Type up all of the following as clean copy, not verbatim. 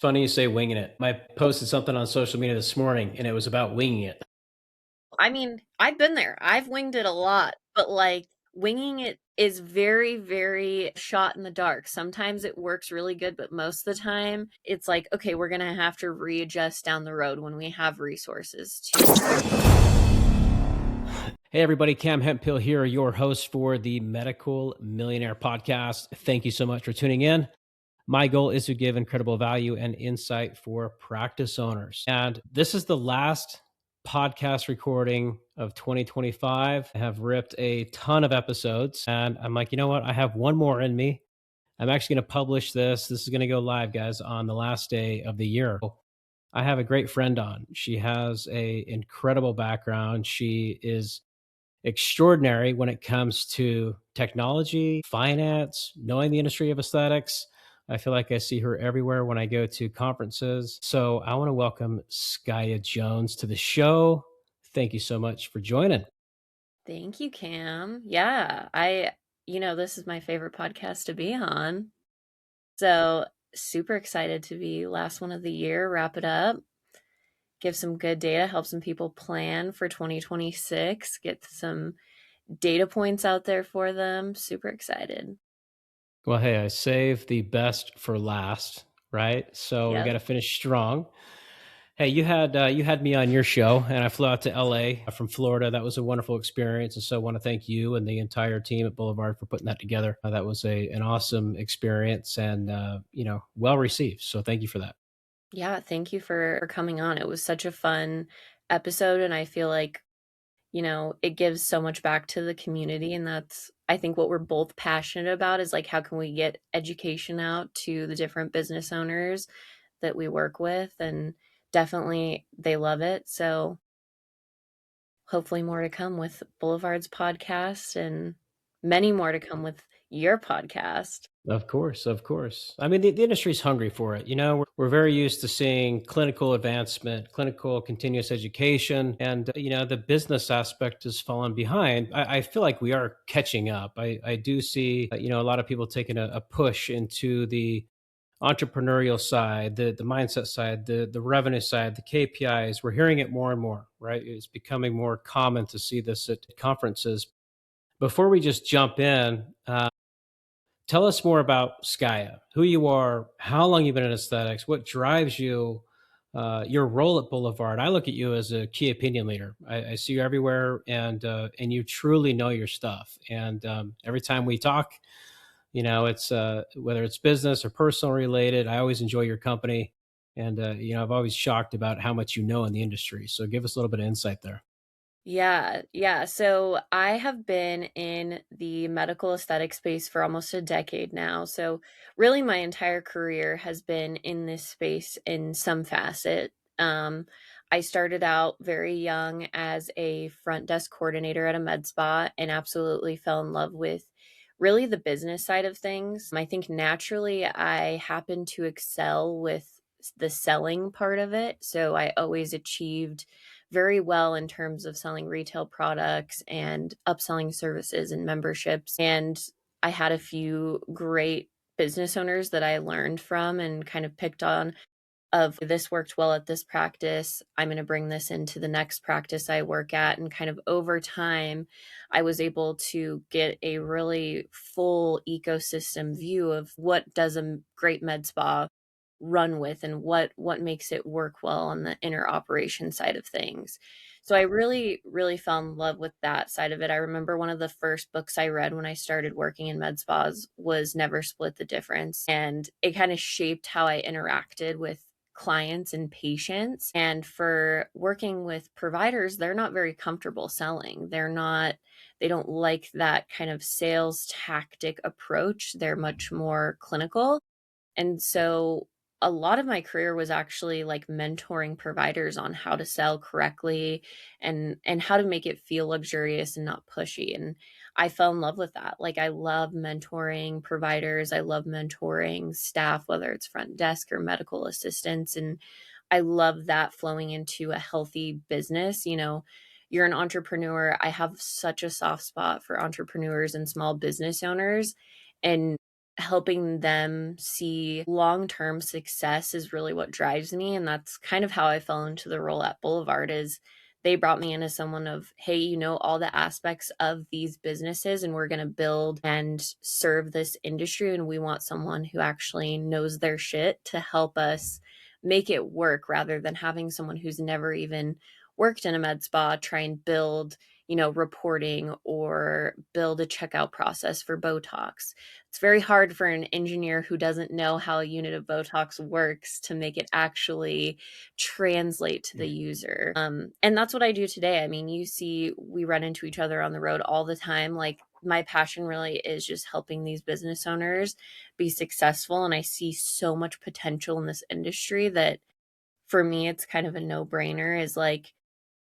Funny you say winging it. I posted something on social media this morning and it was about winging it. I mean, I've been there. I've winged it a lot, but like winging it is very, very shot in the dark. Sometimes it works really good, but most of the time it's like, okay, we're going to have to readjust down the road when we have resources to. Hey, everybody, Cam Hemphill here, your host for the Medical Millionaire podcast. Thank you so much for tuning in. My goal is to give incredible value and insight for practice owners. And this is the last podcast recording of 2025. I have ripped a ton of episodes, and I'm like, you know what? I have one more in me. I'm actually going to publish this. This is going to go live, guys, on the last day of the year. I have a great friend on. She has a incredible background. She is extraordinary when it comes to technology, finance, knowing the industry of aesthetics. I feel like I see her everywhere when I go to conferences. So I want to welcome Skya Jones to the show. Thank you so much for joining. Thank you, Cam. Yeah, this is my favorite podcast to be on. So super excited to be last one of the year, wrap it up, give some good data, help some people plan for 2026, get some data points out there for them. Super excited. Well, hey, I saved the best for last, right? So we got Yep. to finish strong. Hey, you had me on your show, and I flew out to LA from Florida. That was a wonderful experience, and so I want to thank you and the entire team at Boulevard for putting that together. That was an awesome experience, and well received. So thank you for that. Yeah, thank you for coming on. It was such a fun episode, and I feel like, it gives so much back to the community, and that's I think what we're both passionate about is like how can we get education out to the different business owners that we work with, and definitely they love it. So hopefully more to come with Boulevard's podcast and many more to come with your podcast. Of course, of course. I mean, the industry's hungry for it. We're very used to seeing clinical advancement, clinical continuous education, and the business aspect has fallen behind. I feel like we are catching up. I do see a lot of people taking a push into the entrepreneurial side, the mindset side, the revenue side, the KPIs. We're hearing it more and more, right? It's becoming more common to see this at conferences. Before we just jump in, tell us more about Skya, who you are, how long you've been in aesthetics, what drives you, your role at Boulevard. I look at you as a key opinion leader. I see you everywhere, and you truly know your stuff. And every time we talk, it's whether it's business or personal related. I always enjoy your company, and I've always shocked about how much you know in the industry. So give us a little bit of insight there. Yeah, yeah. So I have been in the medical aesthetic space for almost a decade now. So really my entire career has been in this space in some facet. I started out very young as a front desk coordinator at a med spa and absolutely fell in love with really the business side of things. I think naturally I happen to excel with the selling part of it. So I always achieved very well in terms of selling retail products and upselling services and memberships. And I had a few great business owners that I learned from and kind of picked on of this worked well at this practice. I'm going to bring this into the next practice I work at. And kind of over time, I was able to get a really full ecosystem view of what does a great med spa run with and what makes it work well on the inner operation side of things. So I really fell in love with that side of it. I remember one of the first books I read when I started working in med spas was Never Split the Difference, and it kind of shaped how I interacted with clients and patients. And for working with providers, they're not very comfortable selling. They don't like that kind of sales tactic approach. They're much more clinical. And so a lot of my career was actually like mentoring providers on how to sell correctly and how to make it feel luxurious and not pushy. And I fell in love with that. Like I love mentoring providers. I love mentoring staff, whether it's front desk or medical assistants. And I love that flowing into a healthy business. You're an entrepreneur. I have such a soft spot for entrepreneurs and small business owners. And helping them see long-term success is really what drives me, and that's kind of how I fell into the role at Boulevard. Is they brought me in as someone of, hey, you know all the aspects of these businesses, and we're going to build and serve this industry, and we want someone who actually knows their shit to help us make it work, rather than having someone who's never even worked in a med spa try and build, reporting or build a checkout process for Botox. It's very hard for an engineer who doesn't know how a unit of Botox works to make it actually translate to the user. And that's what I do today. I mean, you see, we run into each other on the road all the time. Like, my passion really is just helping these business owners be successful. And I see so much potential in this industry that for me, it's kind of a no brainer, is like,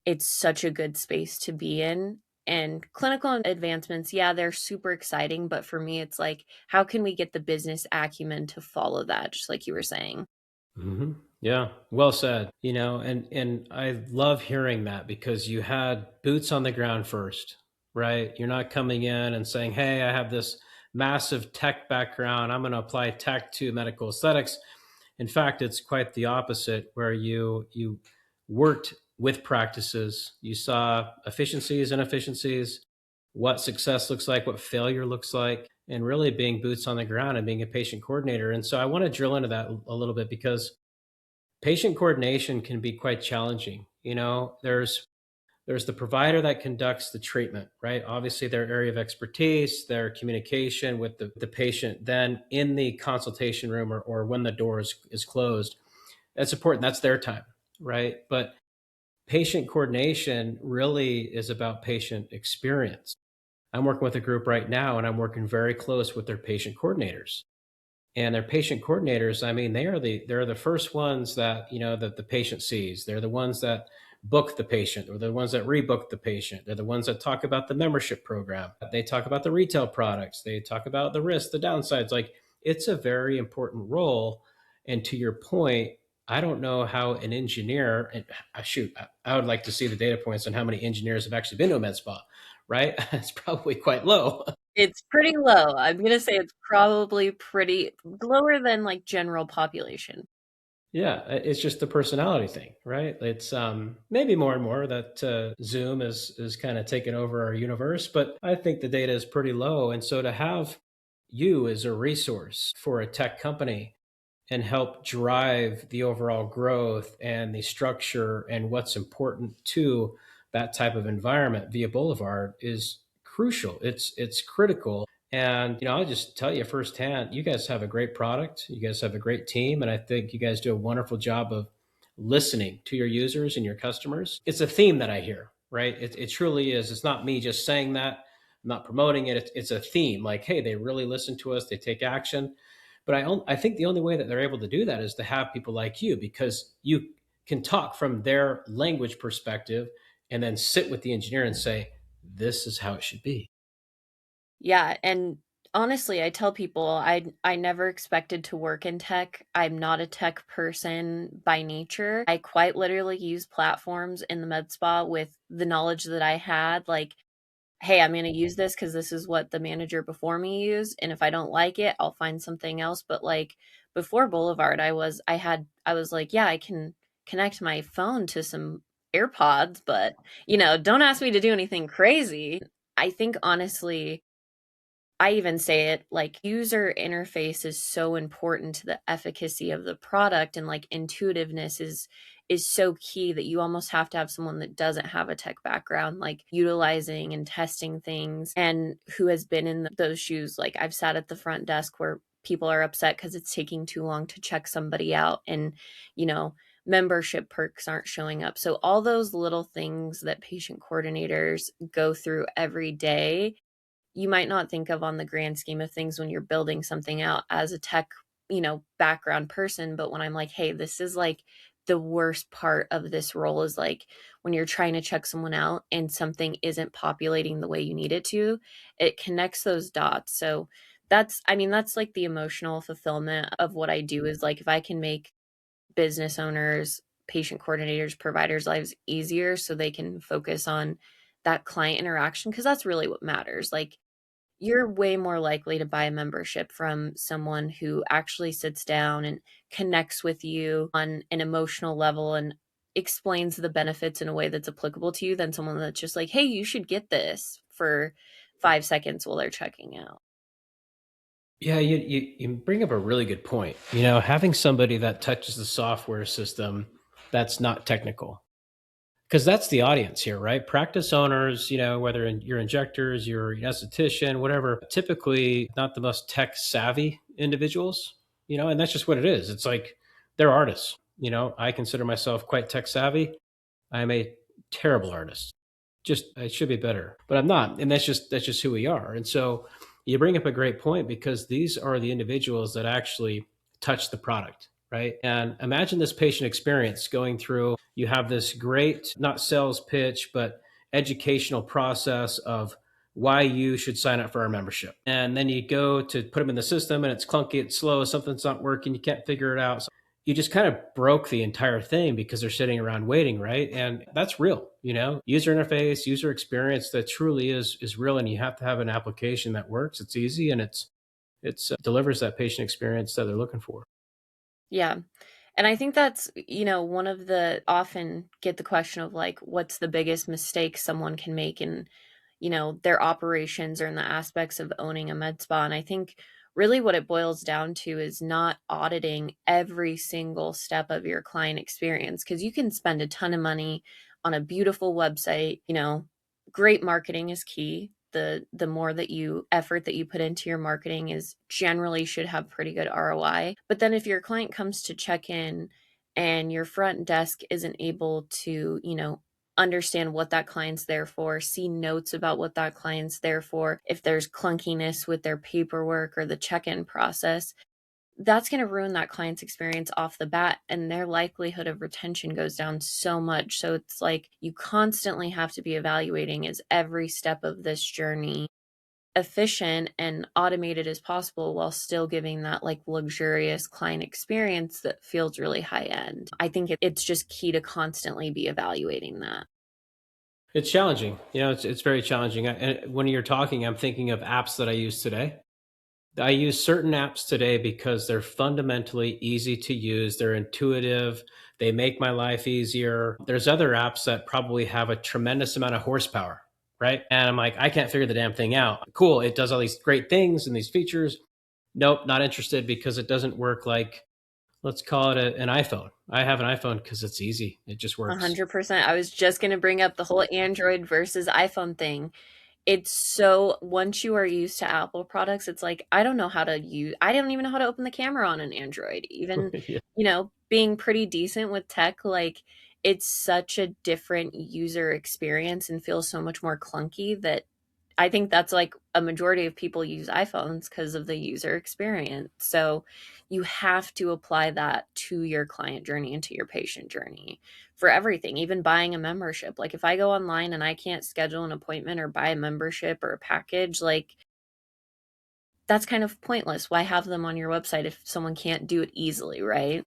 it's such a good space to be in. And clinical advancements, yeah, they're super exciting. But for me, it's like, how can we get the business acumen to follow that? Just like you were saying. Hmm. Yeah, well said. And I love hearing that because you had boots on the ground first, right? You're not coming in and saying, "Hey, I have this massive tech background. I'm going to apply tech to medical aesthetics." In fact, it's quite the opposite, where you worked with practices, you saw efficiencies and inefficiencies, what success looks like, what failure looks like, and really being boots on the ground and being a patient coordinator. And so I want to drill into that a little bit because patient coordination can be quite challenging. There's the provider that conducts the treatment, right? Obviously, their area of expertise, their communication with the patient, then in the consultation room or when the door is closed. That's important. That's their time, right? But patient coordination really is about patient experience. I'm working with a group right now and I'm working very close with their patient coordinators. And their patient coordinators, I mean, they're the first ones that, that the patient sees. They're the ones that book the patient or the ones that rebook the patient. They're the ones that talk about the membership program. They talk about the retail products. They talk about the risks, the downsides. Like, it's a very important role. And to your point, I don't know how an engineer, and I would like to see the data points on how many engineers have actually been to a med spa, right? It's probably quite low. It's pretty low. I'm going to say it's probably pretty lower than like general population. Yeah, it's just the personality thing, right? It's maybe more and more that Zoom is kind of taking over our universe, but I think the data is pretty low. And so to have you as a resource for a tech company and help drive the overall growth and the structure and what's important to that type of environment via Boulevard is crucial. It's critical. And I'll just tell you firsthand, you guys have a great product. You guys have a great team, and I think you guys do a wonderful job of listening to your users and your customers. It's a theme that I hear, right? It truly is. It's not me just saying that. I'm not promoting it. It's a theme. Like, hey, they really listen to us. They take action. But I think the only way that they're able to do that is to have people like you, because you can talk from their language perspective and then sit with the engineer and say, this is how it should be. Yeah, and honestly, I tell people I never expected to work in tech. I'm not a tech person by nature. I quite literally use platforms in the med spa with the knowledge that I had, like, hey, I'm going to use this because this is what the manager before me used, and if I don't like it, I'll find something else. But like, before Boulevard, I was like, yeah, I can connect my phone to some AirPods, but don't ask me to do anything crazy. I think honestly, I even say it like, user interface is so important to the efficacy of the product, and like intuitiveness is so key that you almost have to have someone that doesn't have a tech background, like utilizing and testing things, and who has been in those shoes. Like, I've sat at the front desk where people are upset because it's taking too long to check somebody out, and you know membership perks aren't showing up. So all those little things that patient coordinators go through every day, you might not think of on the grand scheme of things when you're building something out as a tech, background person. But when I'm like, hey, this is like the worst part of this role, is like when you're trying to check someone out and something isn't populating the way you need it to, it connects those dots. So that's like the emotional fulfillment of what I do, is like, if I can make business owners, patient coordinators, providers' lives easier so they can focus on that client interaction, because that's really what matters. Like, you're way more likely to buy a membership from someone who actually sits down and connects with you on an emotional level and explains the benefits in a way that's applicable to you than someone that's just like, hey, you should get this for 5 seconds while they're checking out. Yeah, you bring up a really good point. Having somebody that touches the software system that's not technical, because that's the audience here, right? Practice owners, whether your injectors, your esthetician, whatever, typically not the most tech savvy individuals, and that's just what it is. It's like they're artists. I consider myself quite tech savvy. I'm a terrible artist. Just I should be better, but I'm not, and that's just who we are. And so you bring up a great point because these are the individuals that actually touch the product, right? And imagine this patient experience going through. You have this great, not sales pitch, but educational process of why you should sign up for our membership. And then you go to put them in the system and it's clunky, it's slow, something's not working, you can't figure it out. You just kind of broke the entire thing because they're sitting around waiting, right? And that's real, user interface, user experience that truly is real. And you have to have an application that works. It's easy and it's delivers that patient experience that they're looking for. Yeah. And I think that's, one of the often get the question of like, what's the biggest mistake someone can make in, their operations or in the aspects of owning a med spa. And I think really what it boils down to is not auditing every single step of your client experience because you can spend a ton of money on a beautiful website, great marketing is key. The more that you effort that you put into your marketing is generally should have pretty good ROI. But then if your client comes to check in and your front desk isn't able to, understand what that client's there for, see notes about what that client's there for, if there's clunkiness with their paperwork or the check-in process, that's going to ruin that client's experience off the bat and their likelihood of retention goes down so much. So it's like you constantly have to be evaluating, is every step of this journey efficient and automated as possible while still giving that like luxurious client experience that feels really high end. I think it's just key to constantly be evaluating that. It's challenging. It's very challenging. And when you're talking, I'm thinking of apps that I use today. I use certain apps today because they're fundamentally easy to use. They're intuitive. They make my life easier. There's other apps that probably have a tremendous amount of horsepower, right? And I'm like, I can't figure the damn thing out. Cool. It does all these great things and these features. Nope, not interested because it doesn't work like, let's call it an iPhone. I have an iPhone because it's easy. It just works. 100%. I was just going to bring up the whole Android versus iPhone thing. It's so once you are used to Apple products, it's like I don't know how to use I don't even know how to open the camera on an Android. Even, Yeah. being pretty decent with tech, like it's such a different user experience and feels so much more clunky that I think that's like a majority of people use iPhones because of the user experience. So you have to apply that to your client journey and to your patient journey for everything, even buying a membership. Like if I go online and I can't schedule an appointment or buy a membership or a package, like that's kind of pointless. Why have them on your website if someone can't do it easily, right?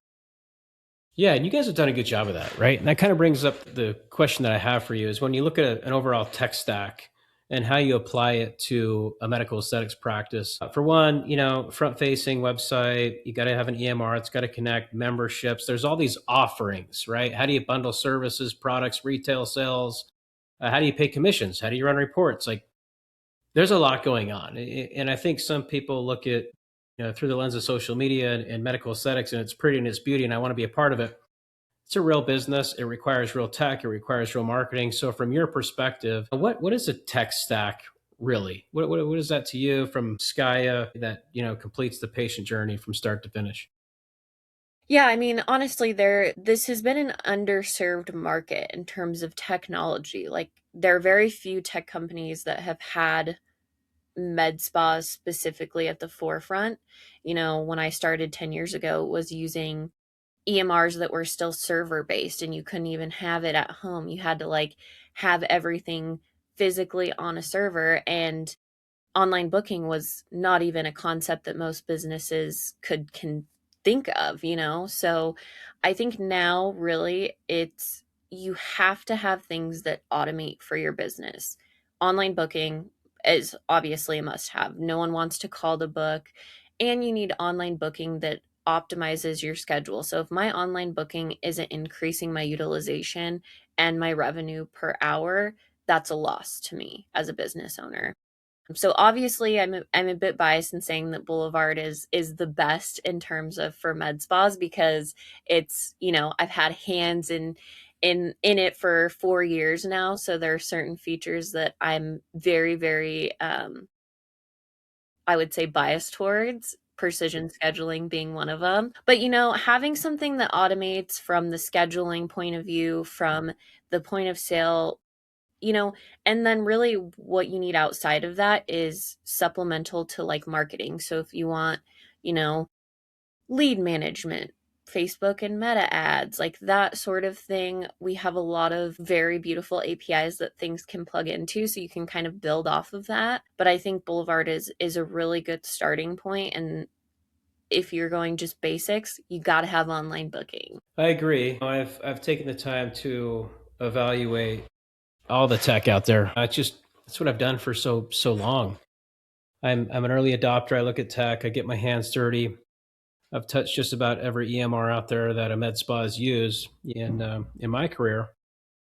Yeah, and you guys have done a good job of that, right? And that kind of brings up the question that I have for you is when you look at an overall tech stack and how you apply it to a medical aesthetics practice. For one, front-facing website, you got to have an EMR, it's got to connect memberships. There's all these offerings, right? How do you bundle services, products, retail sales? How do you pay commissions? How do you run reports? Like there's a lot going on. And I think some people look at, through the lens of social media and medical aesthetics and it's pretty and it's beauty and I want to be a part of it. It's a real business. It requires real tech. It requires real marketing. So, from your perspective, what is a tech stack really? What is that to you from Skya that completes the patient journey from start to finish? Yeah, I mean, honestly, this has been an underserved market in terms of technology. Like there are very few tech companies that have had med spas specifically at the forefront. When I started 10 years ago, was using EMRs that were still server based and you couldn't even have it at home. You had to like have everything physically on a server and online booking was not even a concept that most businesses could can think of, So I think now really it's you have to have things that automate for your business. Online booking, is obviously a must have. No one wants to call the book, and you need online booking that optimizes your schedule. So if my online booking isn't increasing my utilization and my revenue per hour, that's a loss to me as a business owner. So obviously I'm a bit biased in saying that Boulevard is the best in terms of for med spas because it's, I've had hands in it for 4 years now, so there are certain features that I'm very very I would say biased towards, precision scheduling being one of them. But having something that automates from the scheduling point of view, from the point of sale, you know, and then really what you need outside of that is supplemental to like marketing. So if you want, you know, lead management, Facebook and Meta ads, like that sort of thing, we have a lot of very beautiful APIs that things can plug into so you can kind of build off of that. But I think Boulevard is a really good starting point, and if you're going just basics, you got to have online booking. I agree. I've taken the time to evaluate all the tech out there. That's what I've done for so long. I'm an early adopter. I look at tech. I get my hands dirty. I've touched just about every EMR out there that a med spa has used in my career,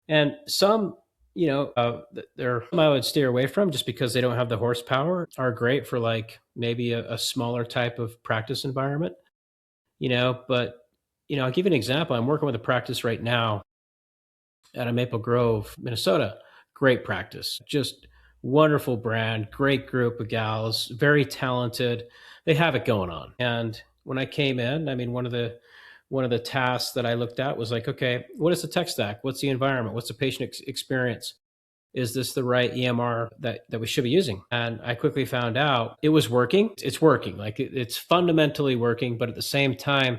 and some, there some I would steer away from just because they don't have the horsepower. Are great for like maybe a smaller type of practice environment, But I'll give you an example. I'm working with a practice right now out of Maple Grove, Minnesota. Great practice, just wonderful brand, great group of gals, very talented. They have it going on. And when I came in, I mean, one of the tasks that I looked at was like, okay, what is the tech stack? What's the environment? What's the patient experience? Is this the right EMR that we should be using? And I quickly found out it was working. It's working. Like it's fundamentally working, but at the same time,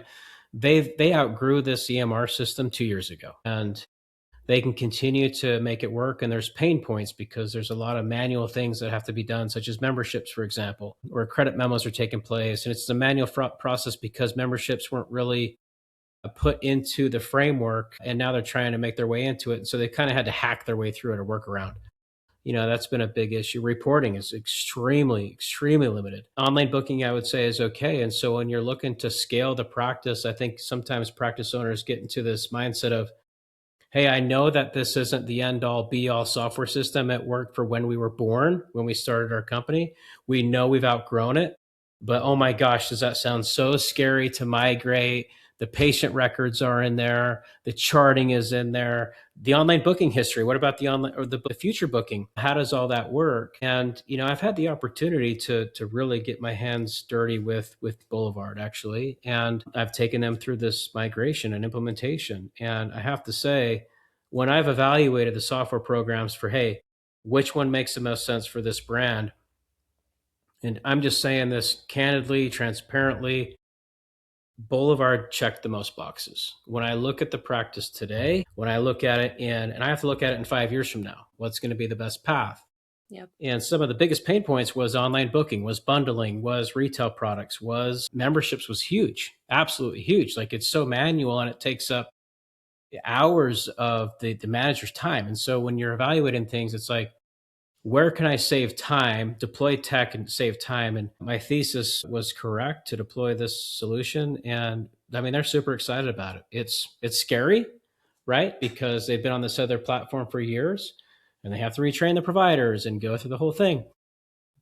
they outgrew this EMR system 2 years ago, and they can continue to make it work. And there's pain points because there's a lot of manual things that have to be done, such as memberships, for example, where credit memos are taking place. And it's a manual process because memberships weren't really put into the framework, and now they're trying to make their way into it. And so they kind of had to hack their way through it or work around. That's been a big issue. Reporting is extremely limited. Online booking, I would say, is okay. And so when you're looking to scale the practice, I think sometimes practice owners get into this mindset of, hey, I know that this isn't the end all be all software system. It worked for when we were born, when we started our company. We know we've outgrown it, but oh my gosh, does that sound so scary to migrate? The patient records are in there, the charting is in there, the online booking history. What about the online or the future booking? How does all that work? And I've had the opportunity to really get my hands dirty with Boulevard actually, and I've taken them through this migration and implementation. And I have to say, when I've evaluated the software programs for, hey, which one makes the most sense for this brand, and I'm just saying this candidly, transparently, Boulevard checked the most boxes. When I look at the practice today, when I look at it and I have to look at it in 5 years from now, what's going to be the best path? Yep. And some of the biggest pain points was online booking, was bundling, was retail products, was memberships, was huge, absolutely huge. Like it's so manual and it takes up hours of the manager's time. And so when you're evaluating things, it's like, where can I save time, deploy tech and save time? And my thesis was correct to deploy this solution. And I mean, they're super excited about it. It's scary, right? Because they've been on this other platform for years and they have to retrain the providers and go through the whole thing.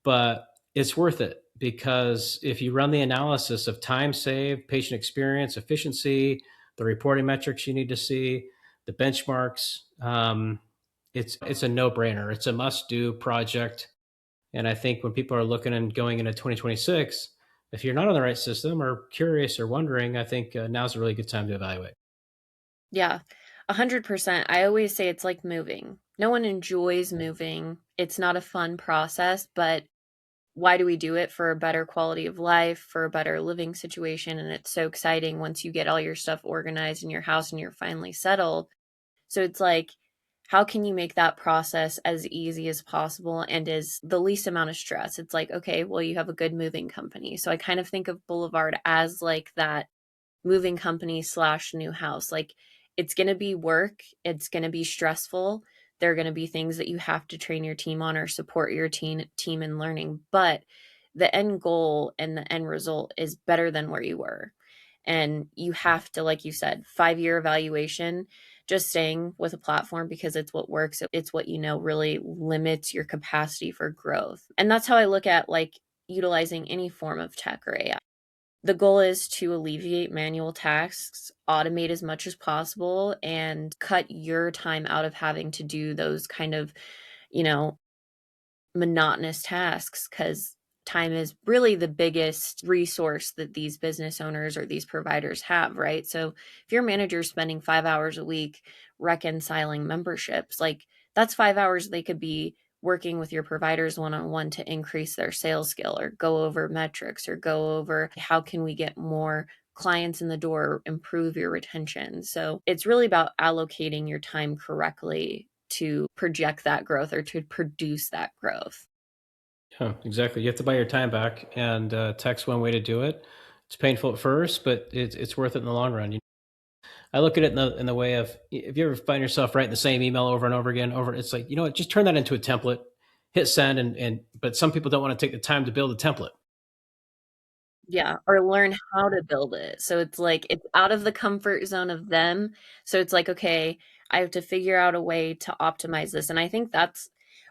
But it's worth it because if you run the analysis of time saved, patient experience, efficiency, the reporting metrics you need to see, the benchmarks, it's a no-brainer. It's a must-do project. And I think when people are looking and going into 2026, if you're not on the right system or curious or wondering, I think now's a really good time to evaluate. Yeah, 100%. I always say it's like moving. No one enjoys moving. It's not a fun process, but why do we do it? For a better quality of life, for a better living situation. And it's so exciting once you get all your stuff organized in your house and you're finally settled. So it's like, how can you make that process as easy as possible and as the least amount of stress? It's like, okay, well, you have a good moving company. So I kind of think of Boulevard as like that moving company slash new house. Like it's going to be work, it's going to be stressful, There are going to be things that you have to train your team on or support your team in learning, but the end goal and the end result is better than where you were. And you have to, like you said, 5-year evaluation. Just staying with a platform because it's what works, it's what you know really limits your capacity for growth. And that's how I look at like utilizing any form of tech or AI. The goal is to alleviate manual tasks, automate as much as possible, and cut your time out of having to do those kind of, you know, monotonous tasks, because time is really the biggest resource that these business owners or these providers have, right? So if your manager's spending 5 hours a week reconciling memberships, like that's 5 hours they could be working with your providers one on one to increase their sales skill or go over metrics or go over how can we get more clients in the door, improve your retention. So it's really about allocating your time correctly to project that growth or to produce that growth. Yeah, exactly. You have to buy your time back, and tech's one way to do it. It's painful at first, but it's worth it in the long run. I look at it in the way of, if you ever find yourself writing the same email over and over again, it's like, you know what, just turn that into a template, hit send, and but some people don't want to take the time to build a template. Yeah, or learn how to build it. So it's like it's out of the comfort zone of them. So it's like, okay, I have to figure out a way to optimize this. And I think that's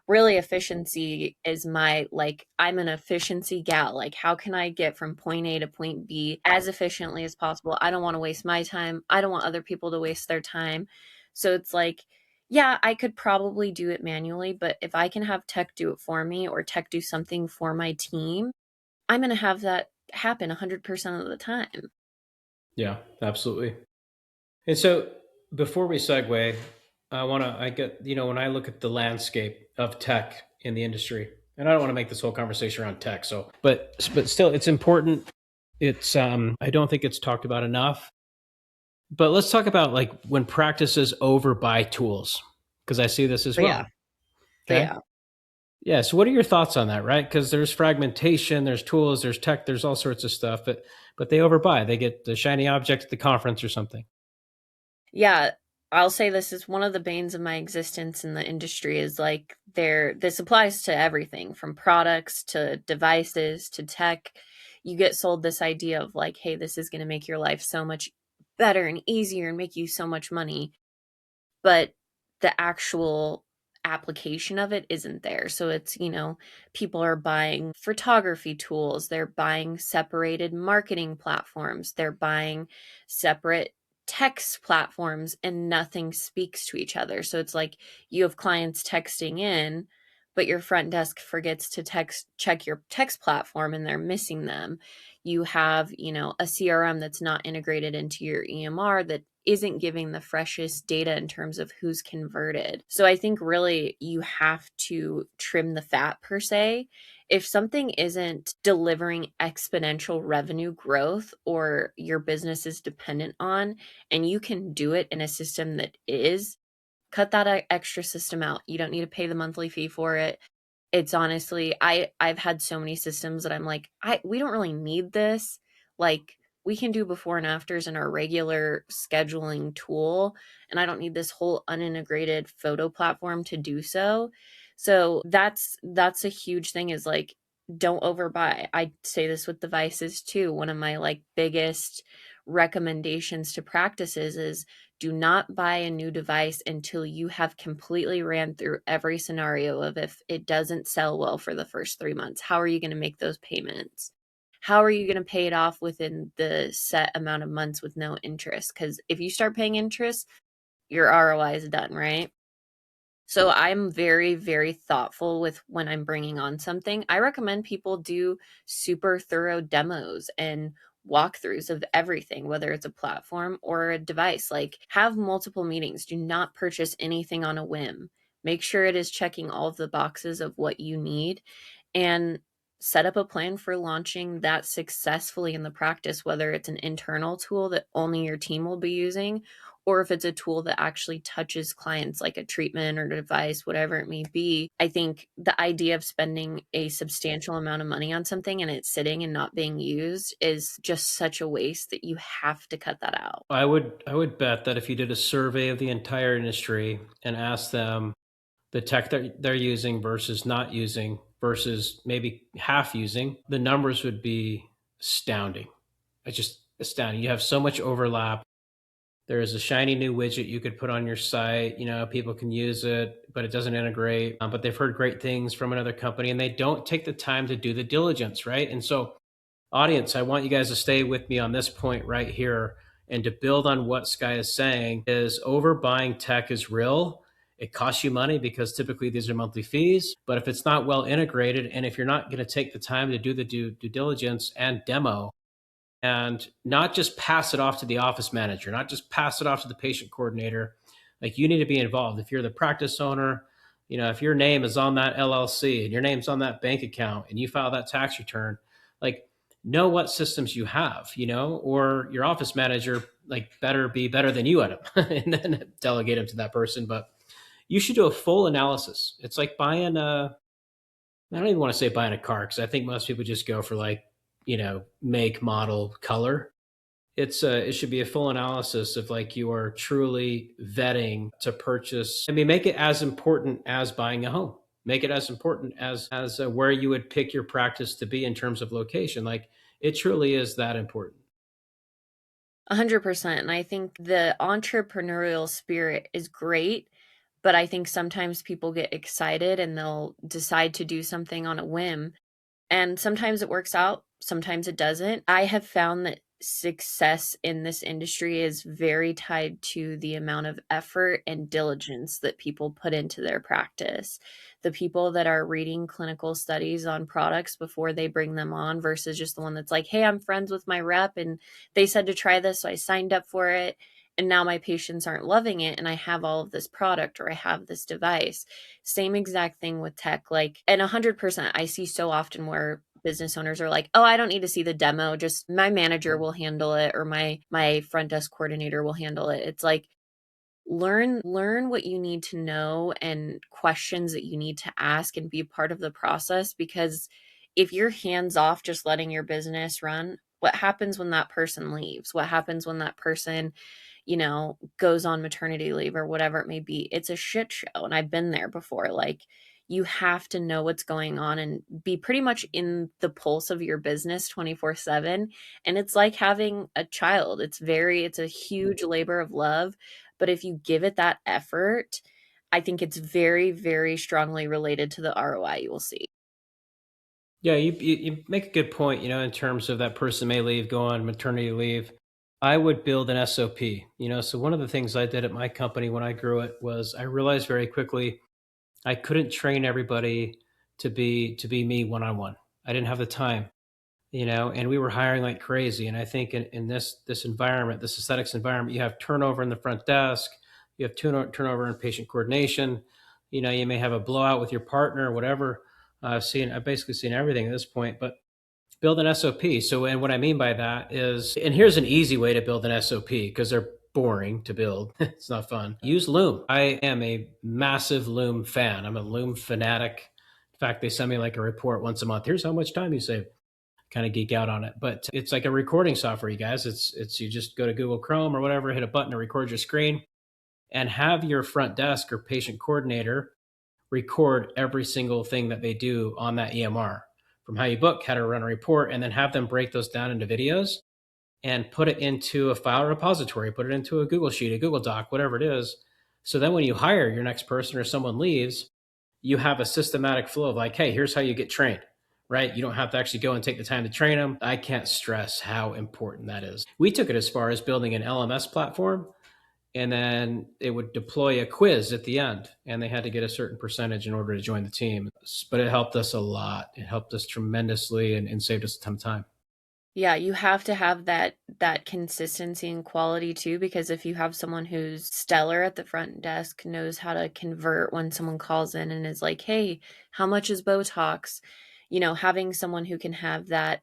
really efficiency is my like I'm an efficiency gal. Like how can I get from point A to point B as efficiently as possible? I don't want to waste my time. I don't want other people to waste their time. So it's like, yeah, I could probably do it manually, but if I can have tech do it for me or tech do something for my team, I'm gonna have that happen 100% of the time. Yeah, absolutely. And so before we segue, I get, when I look at the landscape of tech in the industry, and I don't want to make this whole conversation around tech. So, but still, it's important. I don't think it's talked about enough. But let's talk about like when practices overbuy tools, because I see this as But yeah, well. but Okay. yeah. Yeah. So, what are your thoughts on that? Right? Because there's fragmentation, there's tools, there's tech, there's all sorts of stuff. But they overbuy. They get the shiny object at the conference or something. Yeah, I'll say this is one of the banes of my existence in the industry is like this applies to everything from products to devices to tech. You get sold this idea of like, hey, this is gonna make your life so much better and easier and make you so much money. But the actual application of it isn't there. So it's, people are buying photography tools, they're buying separated marketing platforms, they're buying separate text platforms, and nothing speaks to each other. So it's like you have clients texting in, but your front desk forgets to check your text platform and they're missing them. You have, a CRM that's not integrated into your EMR that isn't giving the freshest data in terms of who's converted. So I think really you have to trim the fat per se. If something isn't delivering exponential revenue growth or your business is dependent on, and you can do it in a system that is, cut that extra system out. You don't need to pay the monthly fee for it. It's honestly, I've had so many systems that I'm like, we don't really need this. Like we can do before and afters in our regular scheduling tool, and I don't need this whole unintegrated photo platform to do so. So that's a huge thing is like don't overbuy. I say this with devices too. One of my like biggest recommendations to practices is do not buy a new device until you have completely ran through every scenario of if it doesn't sell well for the first 3 months, how are you going to make those payments? How are you going to pay it off within the set amount of months with no interest? Because if you start paying interest, your ROI is done, right? So I'm very, very thoughtful with when I'm bringing on something. I recommend people do super thorough demos and walkthroughs of everything, whether it's a platform or a device. Like have multiple meetings. Do not purchase anything on a whim. Make sure it is checking all of the boxes of what you need and set up a plan for launching that successfully in the practice, whether it's an internal tool that only your team will be using, or if it's a tool that actually touches clients like a treatment or device, whatever it may be. I think the idea of spending a substantial amount of money on something and it's sitting and not being used is just such a waste that you have to cut that out. I would bet that if you did a survey of the entire industry and asked them, the tech that they're using versus not using versus maybe half using, the numbers would be astounding. It's just astounding. You have so much overlap. There is a shiny new widget you could put on your site. People can use it, but it doesn't integrate. But they've heard great things from another company and they don't take the time to do the diligence, right? And so, audience, I want you guys to stay with me on this point right here and to build on what Skya is saying is overbuying tech is real. It costs you money because typically these are monthly fees. But if it's not well integrated and if you're not going to take the time to do the due diligence and demo, and not just pass it off to the office manager, not just pass it off to the patient coordinator. Like you need to be involved. If you're the practice owner, if your name is on that LLC and your name's on that bank account and you file that tax return, like know what systems you have, or your office manager like better be better than you at them and then delegate them to that person. But you should do a full analysis. It's like buying I don't even want to say buying a car because I think most people just go for like, make, model, color. It should be a full analysis of like you are truly vetting to purchase. I mean, make it as important as buying a home. Make it as important as where you would pick your practice to be in terms of location. Like it truly is that important. 100%. And I think the entrepreneurial spirit is great, but I think sometimes people get excited and they'll decide to do something on a whim. And sometimes it works out, sometimes it doesn't. I have found that success in this industry is very tied to the amount of effort and diligence that people put into their practice. The people that are reading clinical studies on products before they bring them on versus just the one that's like, hey, I'm friends with my rep and they said to try this, so I signed up for it. And now my patients aren't loving it and I have all of this product or I have this device. Same exact thing with tech. Like, and 100%, I see so often where business owners are like, oh, I don't need to see the demo. Just my manager will handle it or my front desk coordinator will handle it. It's like, learn what you need to know and questions that you need to ask and be a part of the process, because if you're hands off just letting your business run, what happens when that person leaves? What happens when that person goes on maternity leave or whatever it may be? It's a shit show. And I've been there before. Like, you have to know what's going on and be pretty much in the pulse of your business 24/7. And it's like having a child. It's a huge labor of love. But if you give it that effort, I think it's very, very strongly related to the ROI you will see. Yeah, you make a good point, in terms of that person may leave, go on maternity leave. I would build an SOP, So one of the things I did at my company when I grew it was I realized very quickly I couldn't train everybody to be me one on one. I didn't have the time, and we were hiring like crazy. And I think in this environment, this aesthetics environment, you have turnover in the front desk, you have turnover in patient coordination. You may have a blowout with your partner or whatever. I've basically seen everything at this point, but build an SOP. So, and what I mean by that is, and here's an easy way to build an SOP because they're boring to build. It's not fun. Use Loom. I am a massive Loom fan. I'm a Loom fanatic. In fact, they send me like a report once a month. Here's how much time you save. Kind of geek out on it, but it's like a recording software, you guys. It's you just go to Google Chrome or whatever, hit a button to record your screen, and have your front desk or patient coordinator record every single thing that they do on that EMR, from how you book, how to run a report, and then have them break those down into videos and put it into a file repository, put it into a Google Sheet, a Google Doc, whatever it is. So then when you hire your next person or someone leaves, you have a systematic flow of like, hey, here's how you get trained, right? You don't have to actually go and take the time to train them. I can't stress how important that is. We took it as far as building an LMS platform, and then it would deploy a quiz at the end, and they had to get a certain percentage in order to join the team. But it helped us a lot. It helped us tremendously and saved us a ton of time. Yeah, you have to have that consistency and quality too, because if you have someone who's stellar at the front desk, knows how to convert when someone calls in and is like, "Hey, how much is Botox?" Having someone who can have that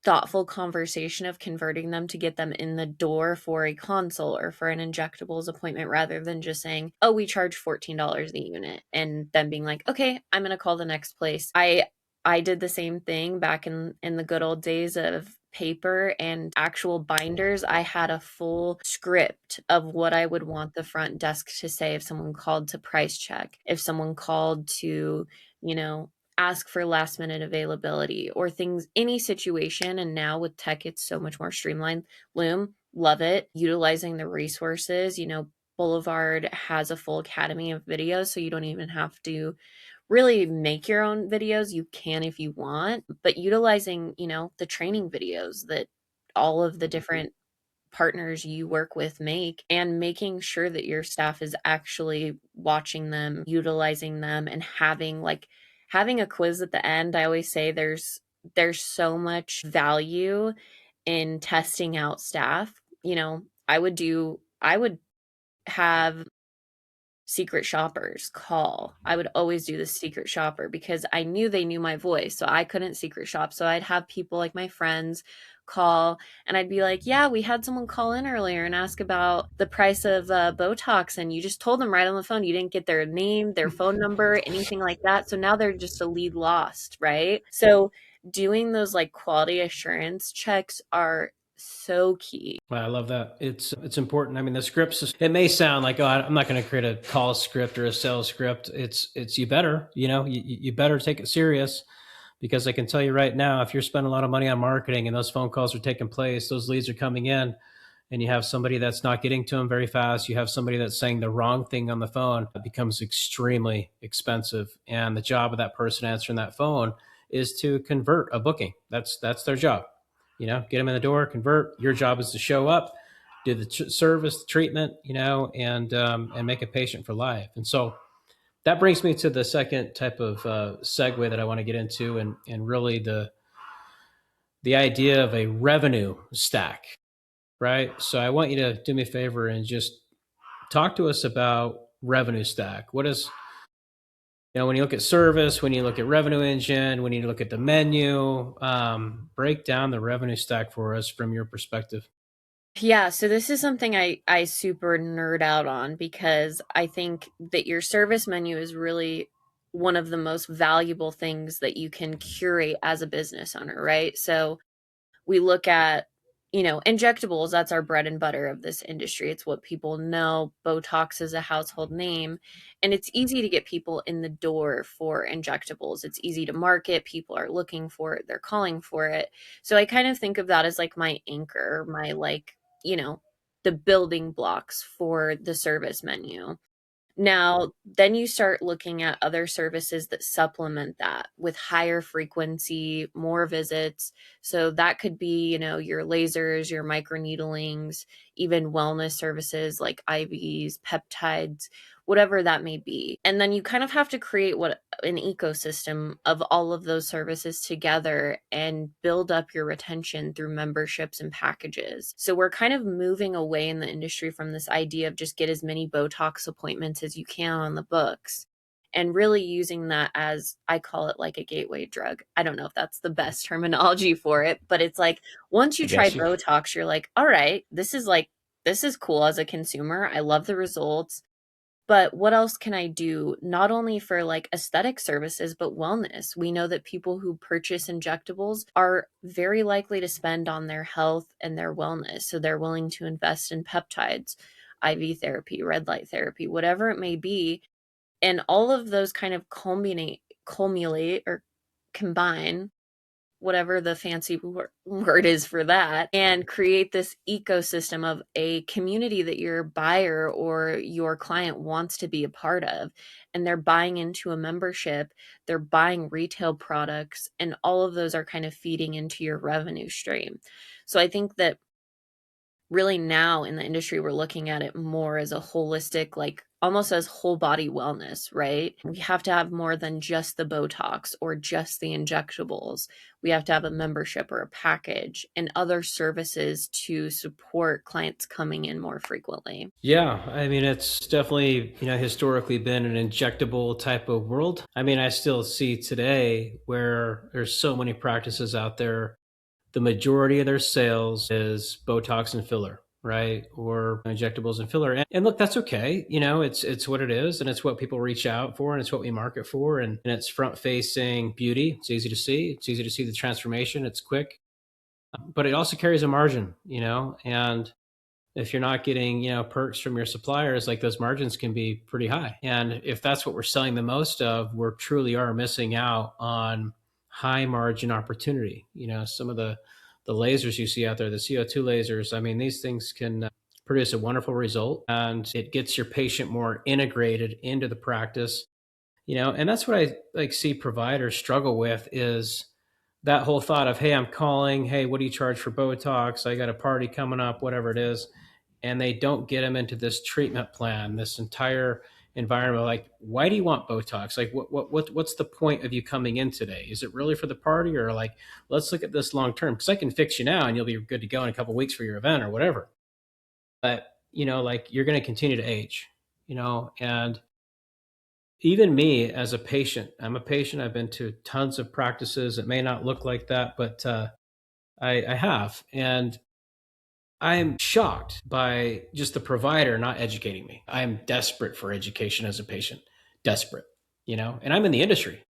thoughtful conversation of converting them to get them in the door for a consult or for an injectables appointment, rather than just saying, oh, we charge $14 a unit, and then being like, okay, I'm going to call the next place. I did the same thing back in the good old days of paper and actual binders, I had a full script of what I would want the front desk to say if someone called to price check, if someone called to, you know, ask for last minute availability or things, any situation. And now with tech, it's so much more streamlined. Loom, love it. Utilizing the resources, Boulevard has a full academy of videos, so you don't even have to really make your own videos. You can if you want, but utilizing, the training videos that all of the different partners you work with make, and making sure that your staff is actually watching them, utilizing them, and having a quiz at the end. I always say there's so much value in testing out staff. I would have secret shoppers call. I would always do the secret shopper because I knew they knew my voice, so I couldn't secret shop. So I'd have people like my friends call, and I'd be like, yeah, we had someone call in earlier and ask about the price of Botox, and you just told them right on the phone. You didn't get their name, their phone number, anything like that. So now they're just a lead lost, right? So doing those like quality assurance checks are so key. Wow, I love that. It's important. I mean, the scripts. It may sound like, oh, I'm not going to create a call script or a sales script. It's you better. You better take it serious, because I can tell you right now, if you're spending a lot of money on marketing and those phone calls are taking place, those leads are coming in, and you have somebody that's not getting to them very fast, you have somebody that's saying the wrong thing on the phone, it becomes extremely expensive. And the job of that person answering that phone is to convert a booking. That's their job. Get them in the door, convert. Your job is to show up, do the service, the treatment, and make a patient for life. And so that brings me to the second type of segue that I want to get into, and really the idea of a revenue stack, right? So I want you to do me a favor and just talk to us about revenue stack. What is, when you look at service, when you look at revenue engine, when you look at the menu, break down the revenue stack for us from your perspective. Yeah, so this is something I super nerd out on because I think that your service menu is really one of the most valuable things that you can curate as a business owner, right? So we look at, injectables, that's our bread and butter of this industry. It's what people know. Botox is a household name, and it's easy to get people in the door for injectables. It's easy to market. People are looking for it, they're calling for it. So I kind of think of that as like my anchor, my like, the building blocks for the service menu. Now, then you start looking at other services that supplement that with higher frequency, more visits. So that could be, your lasers, your microneedlings, even wellness services like IVs, peptides, whatever that may be. And then you kind of have to create what an ecosystem of all of those services together and build up your retention through memberships and packages. So we're kind of moving away in the industry from this idea of just get as many Botox appointments as you can on the books, and really using that as, I call it like a gateway drug. I don't know if that's the best terminology for it, but it's like once you I try guess you. Botox, you're like, all right, this is cool as a consumer. I love the results. But what else can I do, not only for like aesthetic services, but wellness? We know that people who purchase injectables are very likely to spend on their health and their wellness. So they're willing to invest in peptides, IV therapy, red light therapy, whatever it may be. And all of those kind of culminate or combine, whatever the fancy word is for that, and create this ecosystem of a community that your buyer or your client wants to be a part of. And they're buying into a membership, they're buying retail products, and all of those are kind of feeding into your revenue stream. So I think that really now in the industry, we're looking at it more as a holistic, like almost as whole body wellness, right? We have to have more than just the Botox or just the injectables. We have to have a membership or a package and other services to support clients coming in more frequently. Yeah, I mean, it's definitely, historically been an injectable type of world. I mean, I still see today where there's so many practices out there. The majority of their sales is Botox and filler, right? Or injectables and filler. And look, that's okay. It's what it is, and it's what people reach out for, and it's what we market for. And it's front facing beauty. It's easy to see. It's easy to see the transformation. It's quick. but it also carries a margin, and if you're not getting, perks from your suppliers, like those margins can be pretty high. And if that's what we're selling the most of, we're truly are missing out on high margin opportunity. Some of the lasers you see out there, the CO2 lasers, I mean, these things can produce a wonderful result, and it gets your patient more integrated into the practice. And that's what I like see providers struggle with is that whole thought of, hey, I'm calling, hey, what do you charge for Botox? I got a party coming up, whatever it is. And they don't get them into this treatment plan, this entire environment. Like, why do you want Botox? Like, what's the point of you coming in today? Is it really for the party, or like, let's look at this long term? Because I can fix you now and you'll be good to go in a couple of weeks for your event or whatever. But like, you're going to continue to age, and even me as a patient, I'm a patient. I've been to tons of practices. It may not look like that, but I have. And I'm shocked by just the provider not educating me. I am desperate for education as a patient, desperate, and I'm in the industry.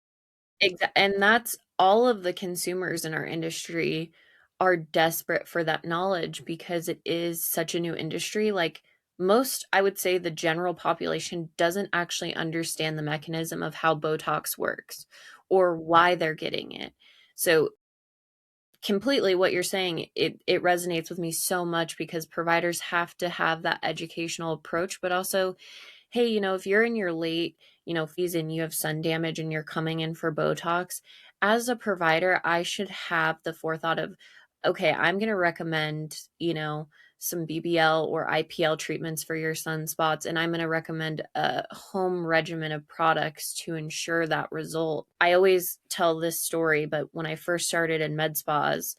And that's all of the consumers in our industry are desperate for that knowledge because it is such a new industry. Like most, I would say the general population doesn't actually understand the mechanism of how Botox works or why they're getting it. So completely what you're saying, it resonates with me so much because providers have to have that educational approach, but also, hey, if you're in your late, fees and you have sun damage and you're coming in for Botox, as a provider, I should have the forethought of, okay, I'm going to recommend, some BBL or IPL treatments for your sunspots, and I'm going to recommend a home regimen of products to ensure that result. I always tell this story, but when I first started in med spas,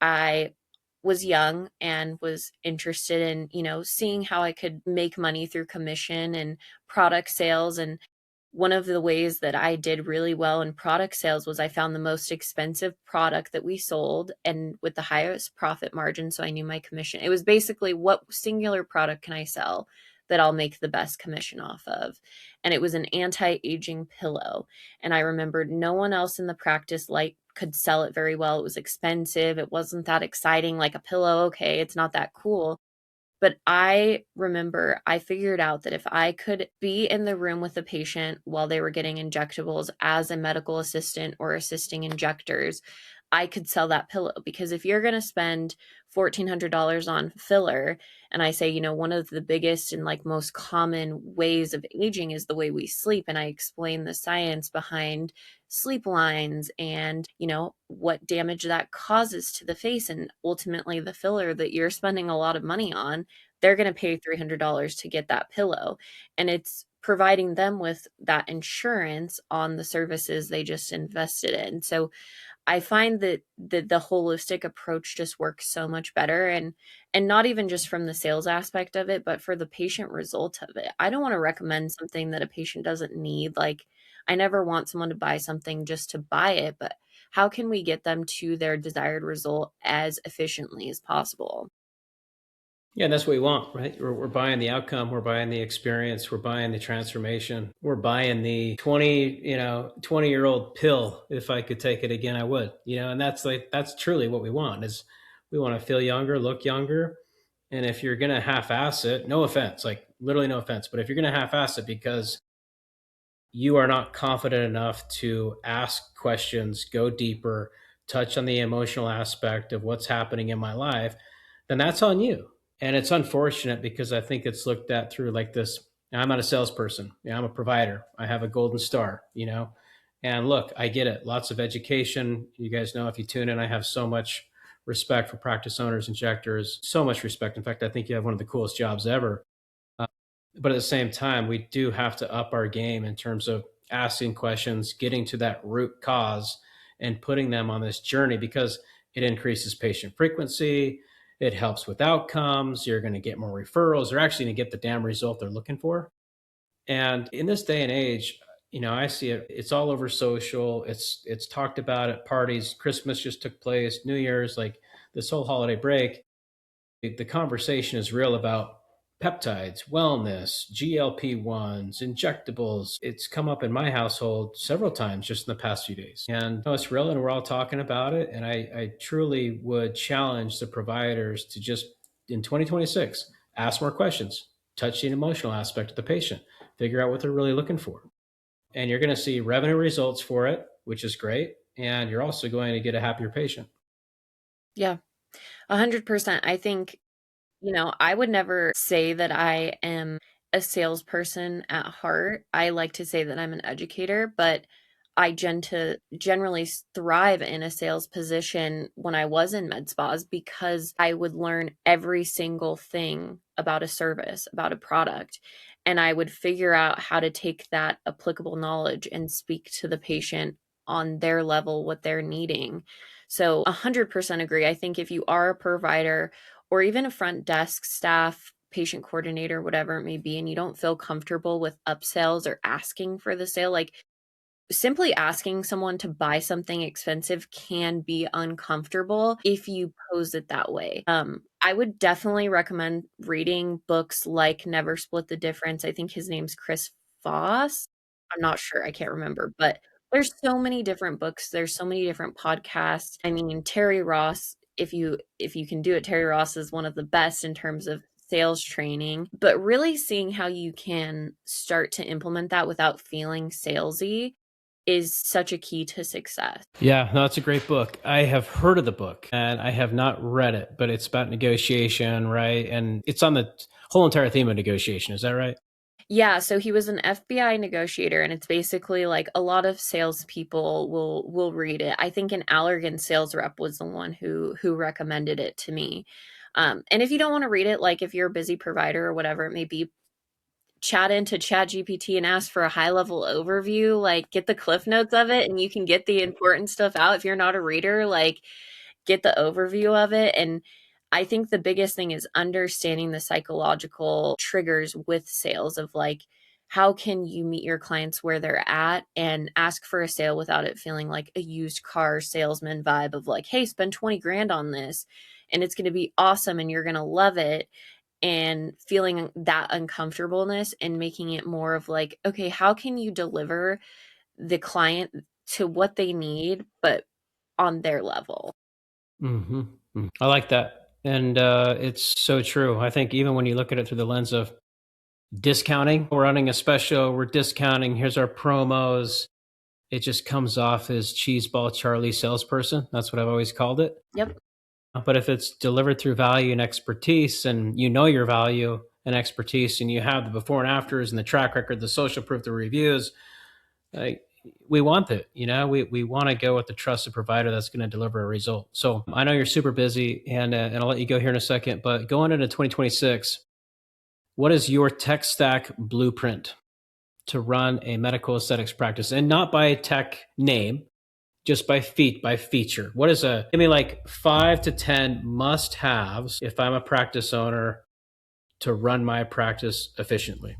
I was young and was interested in, seeing how I could make money through commission and product sales. And one of the ways that I did really well in product sales was I found the most expensive product that we sold and with the highest profit margin. So I knew my commission. It was basically what singular product can I sell that I'll make the best commission off of. And it was an anti aging pillow. And I remembered no one else in the practice could sell it very well. It was expensive. It wasn't that exciting like a pillow. Okay, it's not that cool. But I remember I figured out that if I could be in the room with the patient while they were getting injectables as a medical assistant or assisting injectors, I could sell that pillow. Because if you're going to spend $1,400 on filler, and I say, one of the biggest and like most common ways of aging is the way we sleep, and I explain the science behind sleep lines and, what damage that causes to the face, and ultimately the filler that you're spending a lot of money on, they're going to pay $300 to get that pillow. And it's providing them with that insurance on the services they just invested in. So I find that the holistic approach just works so much better, and not even just from the sales aspect of it, but for the patient result of it. I don't want to recommend something that a patient doesn't need. Like I never want someone to buy something just to buy it, but how can we get them to their desired result as efficiently as possible? Yeah, that's what we want, right? We're buying the outcome, we're buying the experience, we're buying the transformation, we're buying the 20-year-old pill. If I could take it again, I would, and that's truly what we want is we want to feel younger, look younger. And if you're going to half-ass it, no offense, like literally no offense, but if you're going to half-ass it because you are not confident enough to ask questions, go deeper, touch on the emotional aspect of what's happening in my life, then that's on you. And it's unfortunate because I think it's looked at through like this. I'm not a salesperson. I'm a provider. I have a golden star, And look, I get it. Lots of education. You guys know if you tune in, I have so much respect for practice owners, injectors, so much respect. In fact, I think you have one of the coolest jobs ever. Uh, but at the same time, we do have to up our game in terms of asking questions, getting to that root cause, and putting them on this journey because it increases patient frequency. It helps with outcomes. You're going to get more referrals. They're actually going to get the damn result they're looking for. And in this day and age, I see it. It's all over social. It's talked about at parties. Christmas just took place. New Year's, like this whole holiday break. The conversation is real about peptides, wellness, GLP-1s, injectables. It's come up in my household several times just in the past few days. And it's real and we're all talking about it. And I truly would challenge the providers to just in 2026 ask more questions, touch the emotional aspect of the patient, figure out what they're really looking for. And you're going to see revenue results for it, which is great. And you're also going to get a happier patient. Yeah, 100%. I think, I would never say that I am a salesperson at heart. I like to say that I'm an educator, but I generally thrive in a sales position when I was in med spas because I would learn every single thing about a service, about a product, and I would figure out how to take that applicable knowledge and speak to the patient on their level, what they're needing. So 100% agree. I think if you are a provider or even a front desk staff, patient coordinator, whatever it may be, and you don't feel comfortable with upsells or asking for the sale, like simply asking someone to buy something expensive can be uncomfortable if you pose it that way. I would definitely recommend reading books like Never Split the Difference. I think his name's Chris Voss. I'm not sure, I can't remember, but there's so many different books, there's so many different podcasts. I mean, Terry Ross, if you can do it, Terry Ross is one of the best in terms of sales training, but really seeing how you can start to implement that without feeling salesy is such a key to success. Yeah, no, it's a great book. I have heard of the book and I have not read it, but it's about negotiation, right? And it's on the whole entire theme of negotiation. Is that right? Yeah, so he was an FBI negotiator, and it's basically like a lot of salespeople will read it. I think an Allergan sales rep was the one who recommended it to me. And if you don't want to read it, like if you're a busy provider or whatever it may be, chat into Chat GPT and ask for a high level overview, like get the cliff notes of it, and you can get the important stuff out. If you're not a reader, like get the overview of it. And I think the biggest thing is understanding the psychological triggers with sales of like, how can you meet your clients where they're at and ask for a sale without it feeling like a used car salesman vibe of like, hey, spend 20 grand on this and it's going to be awesome and you're going to love it, and feeling that uncomfortableness and making it more of like, okay, how can you deliver the client to what they need, but on their level? Mm-hmm. I like that. And it's so true. I think even when you look at it through the lens of discounting, we're running a special, we're discounting, here's our promos. It just comes off as cheeseball Charlie salesperson. That's what I've always called it. Yep. But if it's delivered through value and expertise, and you know your value and expertise, and you have the before and afters and the track record, the social proof, the reviews, like, we want it. We want to go with the trusted provider that's going to deliver a result. So I know you're super busy, and I'll let you go here in a second. But going into 2026, what is your tech stack blueprint to run a medical aesthetics practice, and not by tech name, just by feature? What is give me like 5 to 10 must haves if I'm a practice owner to run my practice efficiently?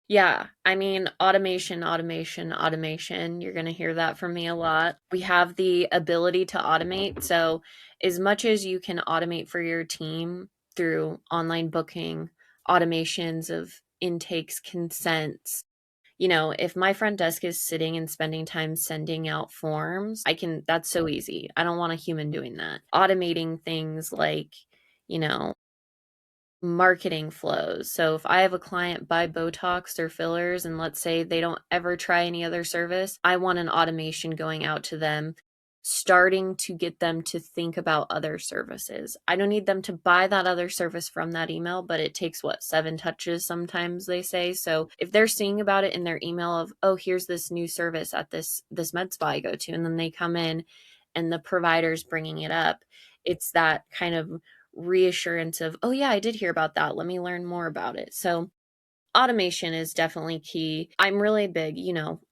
Yeah. I mean, automation, automation, automation. You're going to hear that from me a lot. We have the ability to automate. So, as much as you can automate for your team through online booking, automations of intakes, consents, if my front desk is sitting and spending time sending out forms, that's so easy. I don't want a human doing that. Automating things like, you know, marketing flows. So if I have a client buy Botox or fillers and let's say they don't ever try any other service, I want an automation going out to them, starting to get them to think about other services. I don't need them to buy that other service from that email, but it takes 7 touches sometimes they say. So if they're seeing about it in their email of, oh, here's this new service at this med spa I go to, and then they come in and the provider's bringing it up, it's that kind of reassurance of, oh yeah, I did hear about that, let me learn more about it. So automation is definitely key. I'm really big,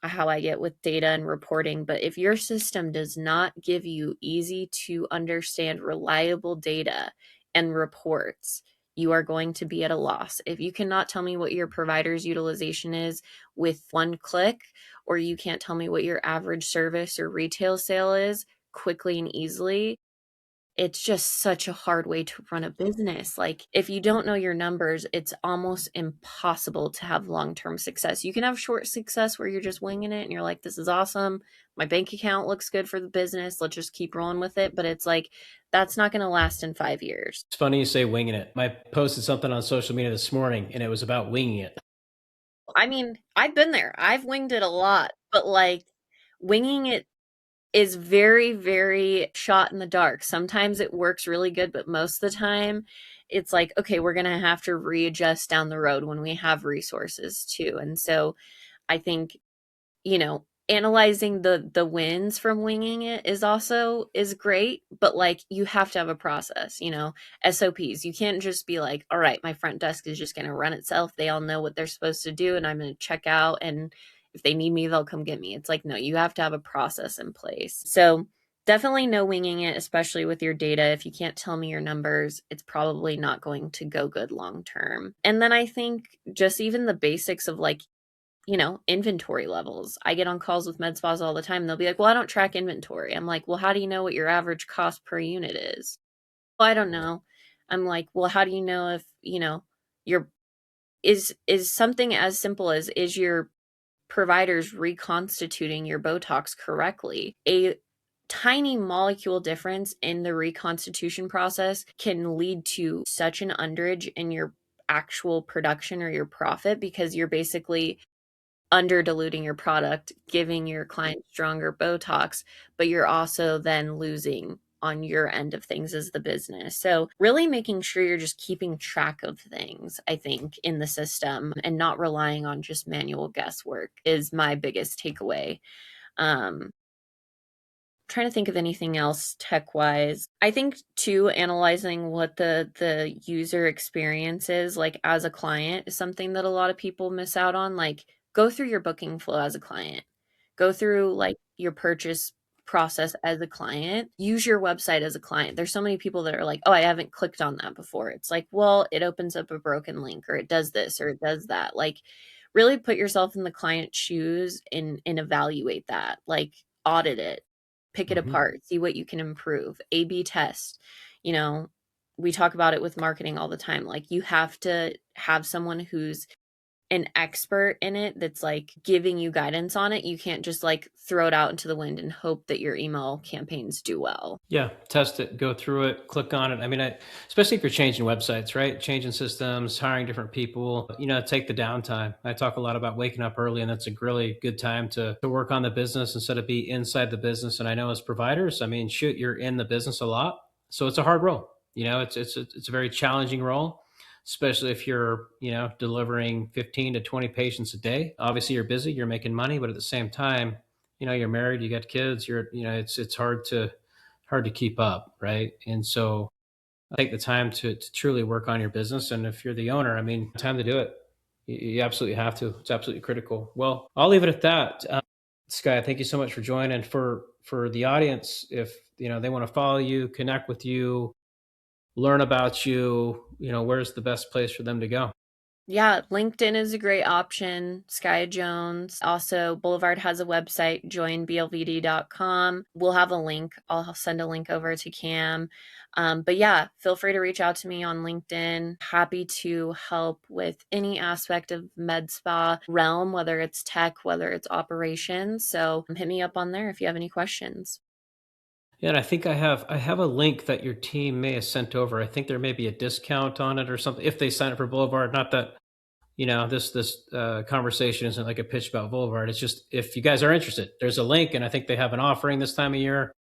how I get with data and reporting, but if your system does not give you easy to understand reliable data and reports, you are going to be at a loss. If you cannot tell me what your provider's utilization is with one click, or you can't tell me what your average service or retail sale is quickly and easily, it's just such a hard way to run a business. Like, if you don't know your numbers, it's almost impossible to have long-term success. You can have short success where you're just winging it and you're like, this is awesome. My bank account looks good for the business. Let's just keep rolling with it. But it's like, that's not going to last in 5 years. It's funny you say winging it. I posted something on social media this morning and it was about winging it. I mean, I've been there. I've winged it a lot, but like winging it is very, very shot in the dark. Sometimes it works really good, but most of the time it's like, okay, we're going to have to readjust down the road when we have resources too. And so I think, analyzing the wins from winging it is great, but like you have to have a process, SOPs. You can't just be like, all right, my front desk is just going to run itself. They all know what they're supposed to do and I'm going to check out, and if they need me, they'll come get me. It's like, no, you have to have a process in place. So definitely no winging it, especially with your data. If you can't tell me your numbers, it's probably not going to go good long term. And then I think just even the basics of like, inventory levels. I get on calls with med spas all the time. They'll be like, well, I don't track inventory. I'm like, well, how do you know what your average cost per unit is? Well, I don't know. I'm like, well, how do you know if, your is something as simple as, is your providers reconstituting your Botox correctly? A tiny molecule difference in the reconstitution process can lead to such an underage in your actual production or your profit, because you're basically under diluting your product, giving your client stronger Botox, but you're also then losing on your end of things as the business. So really making sure you're just keeping track of things, I think, in the system and not relying on just manual guesswork is my biggest takeaway. Trying to think of anything else tech wise. I think too, analyzing what the user experience is like as a client is something that a lot of people miss out on. Like, go through your booking flow as a client. Go through like your purchase process as a client. Use your website as a client. There's so many people that are like, "Oh, I haven't clicked on that before." It's like, "Well, it opens up a broken link, or it does this or it does that." Like, really put yourself in the client's shoes and evaluate that. Like, audit it, pick it Mhm. apart, see what you can improve, A/B test. You know, we talk about it with marketing all the time. Like, you have to have someone who's an expert in it that's like giving you guidance on it. You can't just like throw it out into the wind and hope that your email campaigns do well. Yeah, test it, go through it, click on it. I mean, especially if you're changing websites, right? Changing systems, hiring different people, take the downtime. I talk a lot about waking up early, and that's a really good time to work on the business instead of be inside the business. And I know as providers, I mean, shoot, you're in the business a lot. So it's a hard role. It's a very challenging role, especially if you're, delivering 15 to 20 patients a day. Obviously, you're busy, you're making money, but at the same time, you're married, you got kids, it's hard to keep up, right? And so take the time to truly work on your business. And if you're the owner, I mean, time to do it. You absolutely have to. It's absolutely critical. Well, I'll leave it at that. Skye, thank you so much for joining. For the audience, if they want to follow you, connect with you, learn about you, where's the best place for them to go? Yeah, LinkedIn is a great option. Skya Jones. Also, Boulevard has a website, joinblvd.com. We'll have a link. I'll send a link over to Cam. But yeah, feel free to reach out to me on LinkedIn. Happy to help with any aspect of med spa realm, whether it's tech, whether it's operations. So hit me up on there if you have any questions. Yeah, and I think I have a link that your team may have sent over. I think there may be a discount on it or something if they sign up for Boulevard. Not that this conversation isn't like a pitch about Boulevard. It's just if you guys are interested, there's a link, and I think they have an offering this time of year.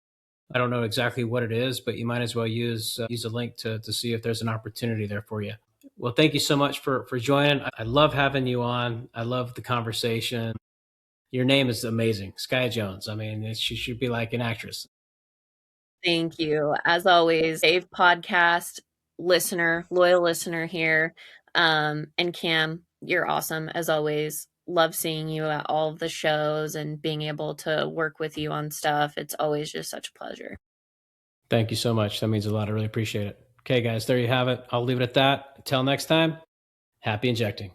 I don't know exactly what it is, but you might as well use a link to see if there's an opportunity there for you. Well, thank you so much for joining. I love having you on. I love the conversation. Your name is amazing, Skya Jones. I mean, she should be like an actress. Thank you. As always, Dave podcast listener, loyal listener here. And Cam, you're awesome as always. Love seeing you at all of the shows and being able to work with you on stuff. It's always just such a pleasure. Thank you so much. That means a lot. I really appreciate it. Okay, guys, there you have it. I'll leave it at that. Until next time, happy injecting.